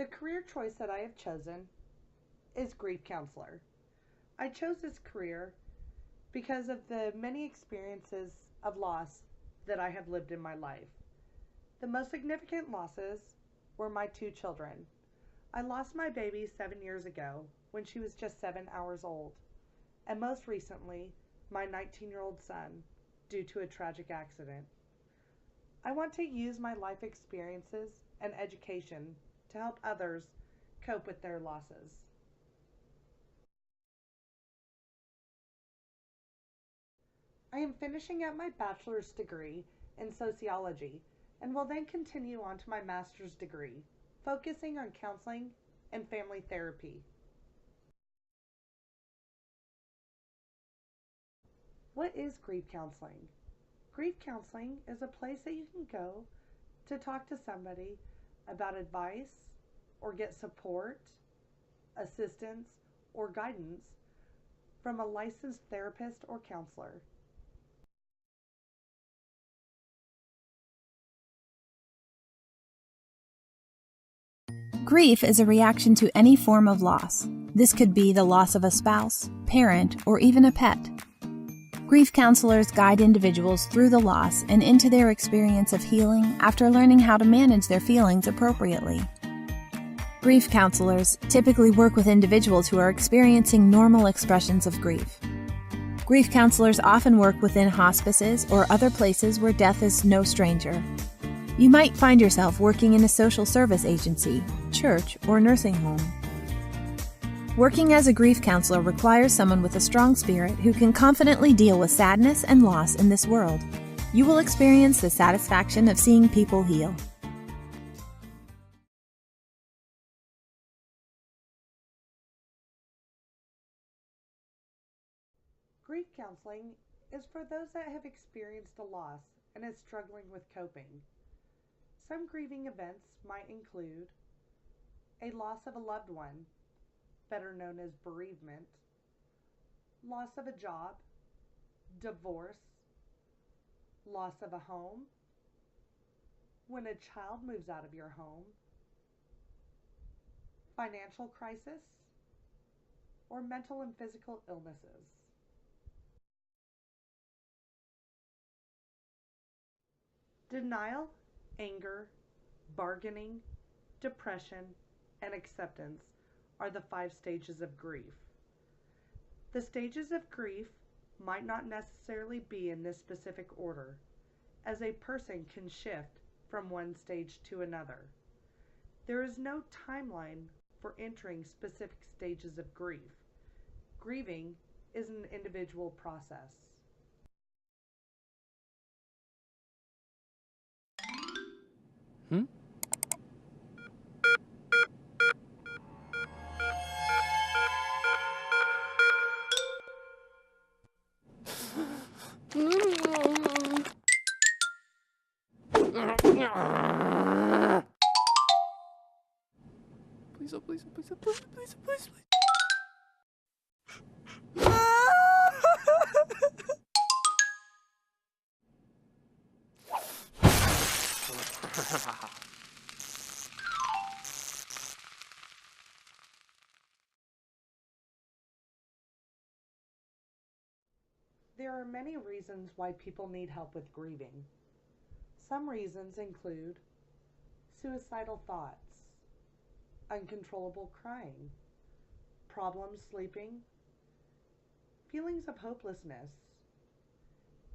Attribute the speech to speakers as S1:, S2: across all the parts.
S1: The career choice that I have chosen is grief counselor. I chose this career because of the many experiences of loss that I have lived in my life. The most significant losses were my two children. I lost my baby 7 years ago when she was just 7 hours old, and most recently, my 19-year-old son due to a tragic accident. I want to use my life experiences and education to help others cope with their losses. I am finishing up my bachelor's degree in sociology and will then continue on to my master's degree, focusing on counseling and family therapy. What is grief counseling? Grief counseling is a place that you can go to talk to somebody about advice or get support, assistance, or guidance from a licensed therapist or counselor.
S2: Grief is a reaction to any form of loss. This could be the loss of a spouse, parent, or even a pet. Grief counselors guide individuals through the loss and into their experience of healing after learning how to manage their feelings appropriately. Grief counselors typically work with individuals who are experiencing normal expressions of grief. Grief counselors often work within hospices or other places where death is no stranger. You might find yourself working in a social service agency, church, or nursing home. Working as a grief counselor requires someone with a strong spirit who can confidently deal with sadness and loss in this world. You will experience the satisfaction of seeing people heal.
S1: Grief counseling is for those that have experienced a loss and is struggling with coping. Some grieving events might include a loss of a loved one, better known as bereavement, loss of a job, divorce, loss of a home, when a child moves out of your home, financial crisis, or mental and physical illnesses. Denial, anger, bargaining, depression, and acceptance are the 5 stages of grief. The stages of grief might not necessarily be in this specific order, as a person can shift from one stage to another. There is no timeline for entering specific stages of grief. Grieving is an individual process.
S3: Hmm? Please, oh, please, oh, please, oh, please, oh, please, oh, please, please.
S1: There are many reasons why people need help with grieving. Some reasons include suicidal thoughts, uncontrollable crying, problems sleeping, feelings of hopelessness,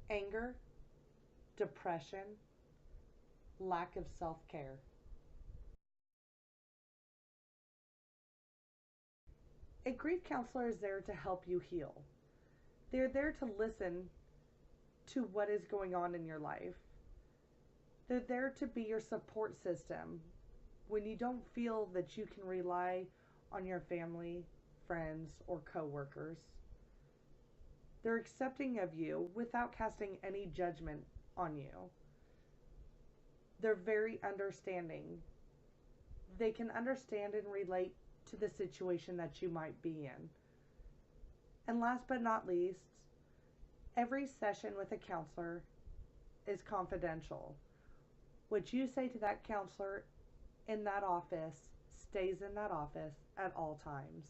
S1: anger, depression, lack of self-care. A grief counselor is there to help you heal. They're there to listen to what is going on in your life. They're there to be your support system when you don't feel that you can rely on your family, friends, or coworkers. They're accepting of you without casting any judgment on you. They're very understanding. They can understand and relate to the situation that you might be in. And last but not least, every session with a counselor is confidential. What you say to that counselor in that office stays in that office at all times.